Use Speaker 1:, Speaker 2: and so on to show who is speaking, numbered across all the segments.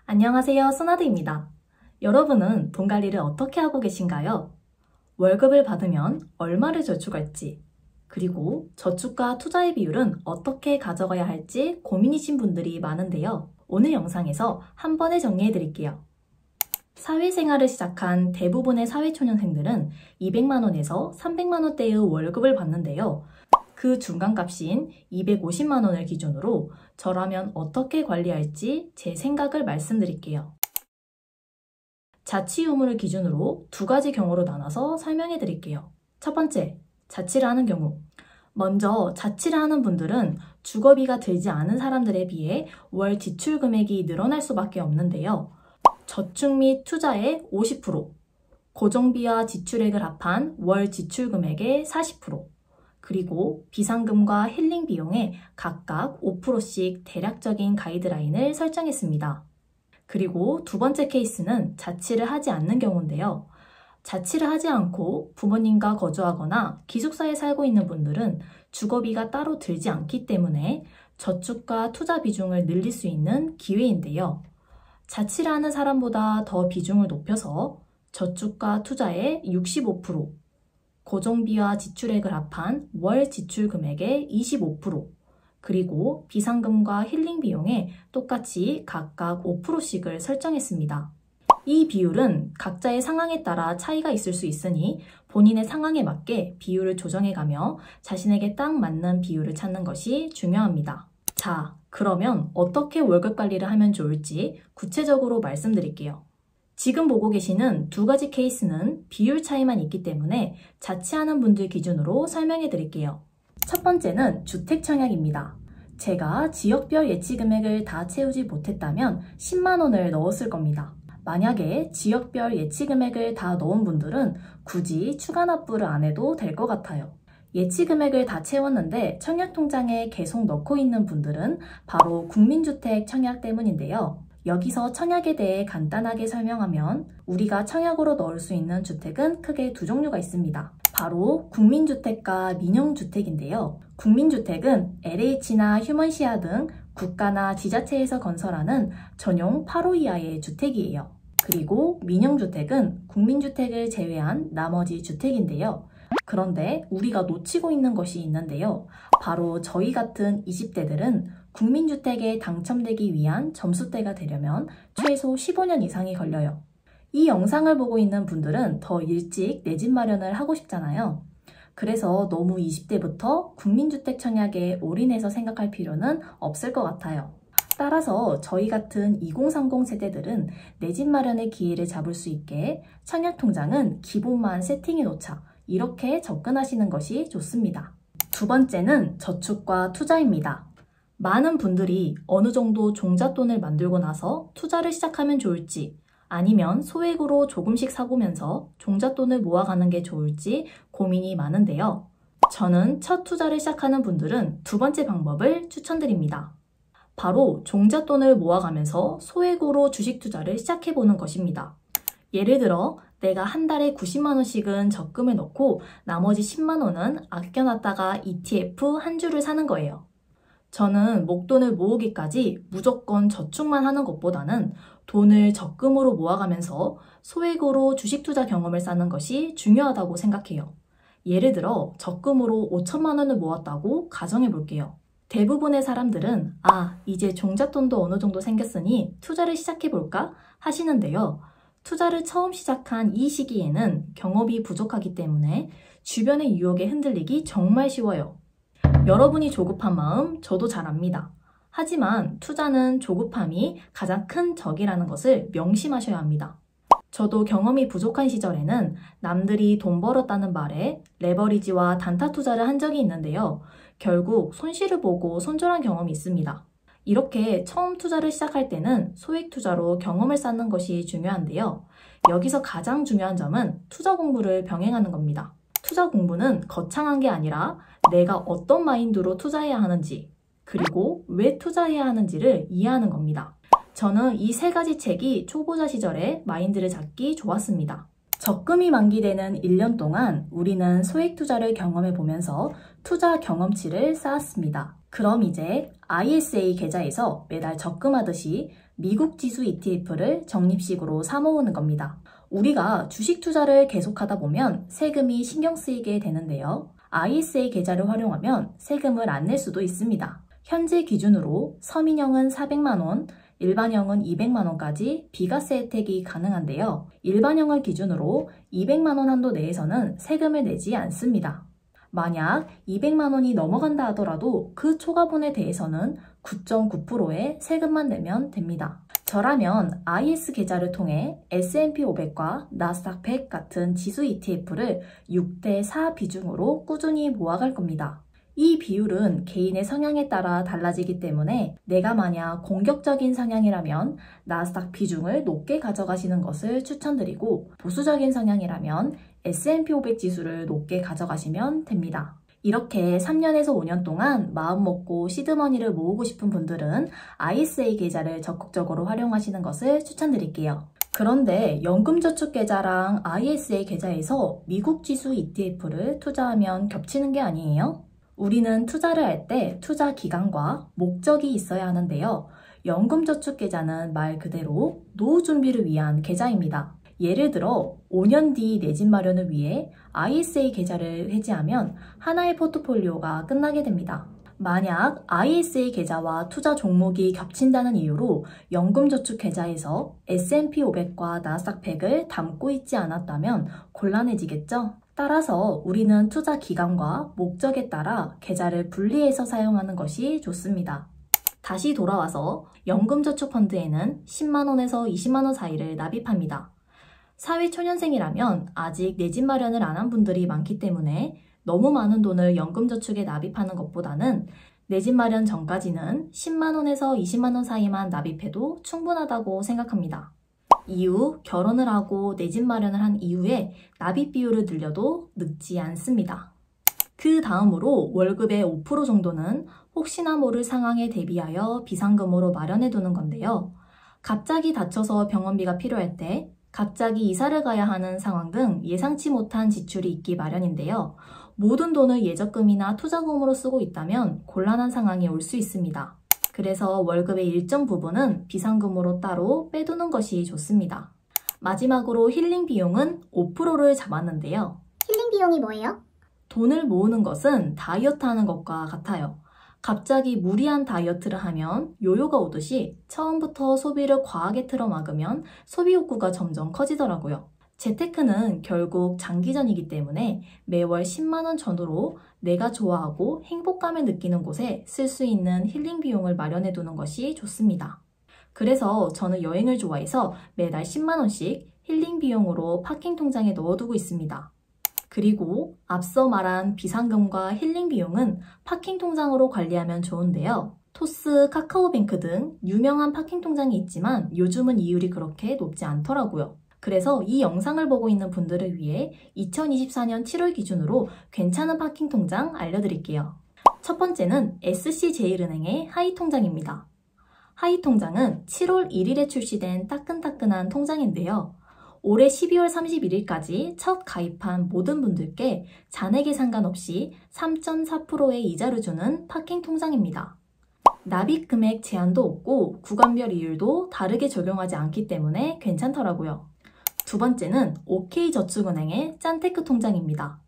Speaker 1: 안녕하세요, 소나드입니다. 여러분은 돈 관리를 어떻게 하고 계신가요? 월급을 받으면 얼마를 저축할지, 그리고 저축과 투자의 비율은 어떻게 가져가야 할지 고민이신 분들이 많은데요. 오늘 영상에서 한 번에 정리해 드릴게요. 사회생활을 시작한 대부분의 사회초년생들은 200만원에서 300만원대의 월급을 받는데요. 그 중간값인 250만원을 기준으로 저라면 어떻게 관리할지 제 생각을 말씀드릴게요. 자취 유무를 기준으로 두 가지 경우로 나눠서 설명해 드릴게요. 첫 번째, 자취를 하는 경우. 먼저 자취를 하는 분들은 주거비가 들지 않은 사람들에 비해 월 지출 금액이 늘어날 수밖에 없는데요. 저축 및 투자의 50%, 고정비와 지출액을 합한 월 지출 금액의 40%, 그리고 비상금과 힐링 비용에 각각 5%씩 대략적인 가이드라인을 설정했습니다. 그리고 두 번째 케이스는 자취를 하지 않는 경우인데요. 자취를 하지 않고 부모님과 거주하거나 기숙사에 살고 있는 분들은 주거비가 따로 들지 않기 때문에 저축과 투자 비중을 늘릴 수 있는 기회인데요. 자취를 하는 사람보다 더 비중을 높여서 저축과 투자의 65%, 고정비와 지출액을 합한 월 지출 금액의 25%, 그리고 비상금과 힐링 비용에 똑같이 각각 5%씩을 설정했습니다. 이 비율은 각자의 상황에 따라 차이가 있을 수 있으니 본인의 상황에 맞게 비율을 조정해가며 자신에게 딱 맞는 비율을 찾는 것이 중요합니다. 자, 그러면 어떻게 월급 관리를 하면 좋을지 구체적으로 말씀드릴게요. 지금 보고 계시는 두 가지 케이스는 비율 차이만 있기 때문에 자취하는 분들 기준으로 설명해 드릴게요. 첫 번째는 주택 청약입니다. 제가 지역별 예치 금액을 다 채우지 못했다면 10만원을 넣었을 겁니다. 만약에 지역별 예치 금액을 다 넣은 분들은 굳이 추가 납부를 안 해도 될 것 같아요. 예치 금액을 다 채웠는데 청약통장에 계속 넣고 있는 분들은 바로 국민주택 청약 때문인데요. 여기서 청약에 대해 간단하게 설명하면 우리가 청약으로 넣을 수 있는 주택은 크게 두 종류가 있습니다. 바로 국민주택과 민영주택인데요. 국민주택은 LH나 휴먼시아 등 국가나 지자체에서 건설하는 전용 8호 이하의 주택이에요. 그리고 민영주택은 국민주택을 제외한 나머지 주택인데요. 그런데 우리가 놓치고 있는 것이 있는데요. 바로 저희 같은 20대들은 국민주택에 당첨되기 위한 점수대가 되려면 최소 15년 이상이 걸려요. 이 영상을 보고 있는 분들은 더 일찍 내 집 마련을 하고 싶잖아요. 그래서 너무 20대부터 국민주택 청약에 올인해서 생각할 필요는 없을 것 같아요. 따라서 저희 같은 2030 세대들은 내 집 마련의 기회를 잡을 수 있게 청약통장은 기본만 세팅해 놓자, 이렇게 접근하시는 것이 좋습니다. 두 번째는 저축과 투자입니다. 많은 분들이 어느 정도 종잣돈을 만들고 나서 투자를 시작하면 좋을지, 아니면 소액으로 조금씩 사보면서 종잣돈을 모아가는 게 좋을지 고민이 많은데요. 저는 첫 투자를 시작하는 분들은 두 번째 방법을 추천드립니다. 바로 종잣돈을 모아가면서 소액으로 주식 투자를 시작해보는 것입니다. 예를 들어 내가 한 달에 90만원씩은 적금을 넣고 나머지 10만원은 아껴놨다가 ETF 한 주를 사는 거예요. 저는 목돈을 모으기까지 무조건 저축만 하는 것보다는 돈을 적금으로 모아가면서 소액으로 주식 투자 경험을 쌓는 것이 중요하다고 생각해요. 예를 들어 적금으로 5천만원을 모았다고 가정해 볼게요. 대부분의 사람들은 이제 종잣돈도 어느 정도 생겼으니 투자를 시작해 볼까 하시는데요. 투자를 처음 시작한 이 시기에는 경험이 부족하기 때문에 주변의 유혹에 흔들리기 정말 쉬워요. 여러분이 조급한 마음 저도 잘 압니다. 하지만 투자는 조급함이 가장 큰 적이라는 것을 명심하셔야 합니다. 저도 경험이 부족한 시절에는 남들이 돈 벌었다는 말에 레버리지와 단타 투자를 한 적이 있는데요. 결국 손실을 보고 손절한 경험이 있습니다. 이렇게 처음 투자를 시작할 때는 소액 투자로 경험을 쌓는 것이 중요한데요. 여기서 가장 중요한 점은 투자 공부를 병행하는 겁니다. 투자 공부는 거창한 게 아니라 내가 어떤 마인드로 투자해야 하는지, 그리고 왜 투자해야 하는지를 이해하는 겁니다. 저는 이 세 가지 책이 초보자 시절에 마인드를 잡기 좋았습니다. 적금이 만기되는 1년 동안 우리는 소액 투자를 경험해 보면서 투자 경험치를 쌓았습니다. 그럼 이제 ISA 계좌에서 매달 적금하듯이 미국 지수 ETF를 적립식으로 사모으는 겁니다. 우리가 주식 투자를 계속하다 보면 세금이 신경 쓰이게 되는데요. ISA 계좌를 활용하면 세금을 안 낼 수도 있습니다. 현재 기준으로 서민형은 400만원, 일반형은 200만원까지 비과세 혜택이 가능한데요. 일반형을 기준으로 200만원 한도 내에서는 세금을 내지 않습니다. 만약 200만원이 넘어간다 하더라도 그 초과분에 대해서는 9.9%의 세금만 내면 됩니다. 저라면 IS 계좌를 통해 S&P 500과 나스닥 100 같은 지수 ETF를 6대4 비중으로 꾸준히 모아갈 겁니다. 이 비율은 개인의 성향에 따라 달라지기 때문에 내가 만약 공격적인 성향이라면 나스닥 비중을 높게 가져가시는 것을 추천드리고 보수적인 성향이라면 S&P 500 지수를 높게 가져가시면 됩니다. 이렇게 3년에서 5년 동안 마음먹고 시드머니를 모으고 싶은 분들은 ISA 계좌를 적극적으로 활용하시는 것을 추천드릴게요. 그런데 연금저축계좌랑 ISA 계좌에서 미국 지수 ETF를 투자하면 겹치는 게 아니에요? 우리는 투자를 할 때 투자 기간과 목적이 있어야 하는데요. 연금저축계좌는 말 그대로 노후 준비를 위한 계좌입니다. 예를 들어 5년 뒤 내 집 마련을 위해 ISA 계좌를 해지하면 하나의 포트폴리오가 끝나게 됩니다. 만약 ISA 계좌와 투자 종목이 겹친다는 이유로 연금저축계좌에서 S&P 500과 나스닥 100을 담고 있지 않았다면 곤란해지겠죠? 따라서 우리는 투자 기간과 목적에 따라 계좌를 분리해서 사용하는 것이 좋습니다. 다시 돌아와서 연금저축펀드에는 10만원에서 20만원 사이를 납입합니다. 사회초년생이라면 아직 내 집 마련을 안 한 분들이 많기 때문에 너무 많은 돈을 연금저축에 납입하는 것보다는 내 집 마련 전까지는 10만원에서 20만원 사이만 납입해도 충분하다고 생각합니다. 이후 결혼을 하고 내 집 마련을 한 이후에 납입 비율을 늘려도 늙지 않습니다. 그 다음으로 월급의 5% 정도는 혹시나 모를 상황에 대비하여 비상금으로 마련해 두는 건데요. 갑자기 다쳐서 병원비가 필요할 때, 갑자기 이사를 가야 하는 상황 등 예상치 못한 지출이 있기 마련인데요. 모든 돈을 예적금이나 투자금으로 쓰고 있다면 곤란한 상황이 올 수 있습니다. 그래서 월급의 일정 부분은 비상금으로 따로 빼두는 것이 좋습니다. 마지막으로 힐링 비용은 5%를 잡았는데요.
Speaker 2: 힐링 비용이 뭐예요?
Speaker 1: 돈을 모으는 것은 다이어트 하는 것과 같아요. 갑자기 무리한 다이어트를 하면 요요가 오듯이 처음부터 소비를 과하게 틀어막으면 소비 욕구가 점점 커지더라고요. 재테크는 결국 장기전이기 때문에 매월 10만원 전후로 내가 좋아하고 행복감을 느끼는 곳에 쓸 수 있는 힐링 비용을 마련해 두는 것이 좋습니다. 그래서 저는 여행을 좋아해서 매달 10만원씩 힐링 비용으로 파킹 통장에 넣어두고 있습니다. 그리고 앞서 말한 비상금과 힐링 비용은 파킹 통장으로 관리하면 좋은데요. 토스, 카카오뱅크 등 유명한 파킹 통장이 있지만 요즘은 이율이 그렇게 높지 않더라고요. 그래서 이 영상을 보고 있는 분들을 위해 2024년 7월 기준으로 괜찮은 파킹 통장 알려드릴게요. 첫 번째는 SC제일은행의 하이 통장입니다. 하이 통장은 7월 1일에 출시된 따끈따끈한 통장인데요. 올해 12월 31일까지 첫 가입한 모든 분들께 잔액에 상관없이 3.4%의 이자를 주는 파킹 통장입니다. 납입 금액 제한도 없고 구간별 이율도 다르게 적용하지 않기 때문에 괜찮더라고요. 두 번째는 OK저축은행의 짠테크 통장입니다.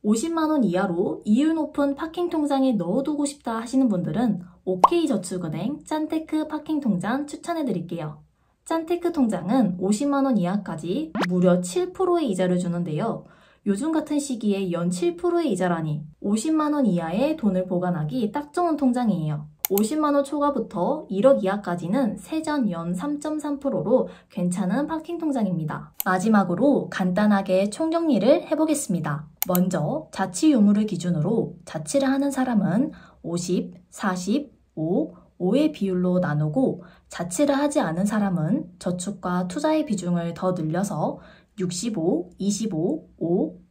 Speaker 1: 50만원 이하로 이율 높은 파킹 통장에 넣어두고 싶다 하시는 분들은 OK저축은행 짠테크 파킹 통장 추천해드릴게요. 짠테크 통장은 50만원 이하까지 무려 7%의 이자를 주는데요. 요즘 같은 시기에 연 7%의 이자라니 50만원 이하의 돈을 보관하기 딱 좋은 통장이에요. 50만원 초과부터 1억 이하까지는 세전 연 3.3%로 괜찮은 파킹 통장입니다. 마지막으로 간단하게 총정리를 해보겠습니다. 먼저 자취 유무를 기준으로 자취를 하는 사람은 50, 40, 5의 비율로 나누고 자취를 하지 않은 사람은 저축과 투자의 비중을 더 늘려서 65, 25,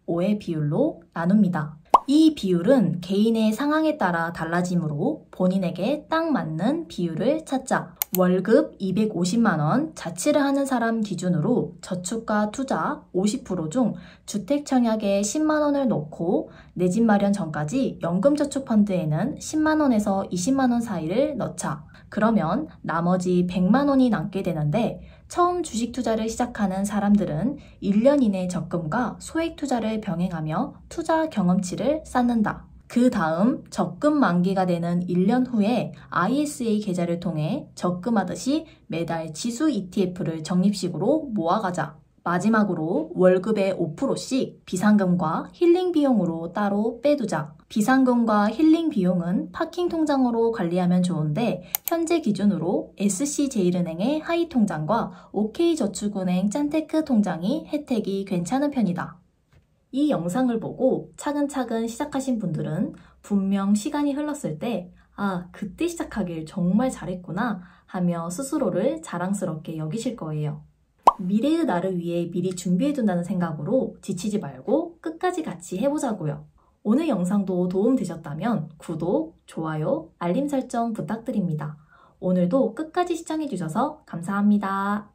Speaker 1: 5의 비율로 나눕니다. 이 비율은 개인의 상황에 따라 달라지므로 본인에게 딱 맞는 비율을 찾자. 월급 250만원 자취를 하는 사람 기준으로 저축과 투자 50% 중 주택청약에 10만원을 넣고 내 집 마련 전까지 연금저축펀드에는 10만원에서 20만원 사이를 넣자. 그러면 나머지 100만 원이 남게 되는데 처음 주식 투자를 시작하는 사람들은 1년 이내 적금과 소액 투자를 병행하며 투자 경험치를 쌓는다. 그 다음 적금 만기가 되는 1년 후에 ISA 계좌를 통해 적금하듯이 매달 지수 ETF를 적립식으로 모아가자. 마지막으로 월급의 5%씩 비상금과 힐링 비용으로 따로 빼두자. 비상금과 힐링 비용은 파킹 통장으로 관리하면 좋은데 현재 기준으로 SC제일은행의 하이 통장과 OK저축은행 짠테크 통장이 혜택이 괜찮은 편이다. 이 영상을 보고 차근차근 시작하신 분들은 분명 시간이 흘렀을 때 아, 그때 시작하길 정말 잘했구나 하며 스스로를 자랑스럽게 여기실 거예요. 미래의 나를 위해 미리 준비해둔다는 생각으로 지치지 말고 끝까지 같이 해보자고요. 오늘 영상도 도움 되셨다면 구독, 좋아요, 알림 설정 부탁드립니다. 오늘도 끝까지 시청해주셔서 감사합니다.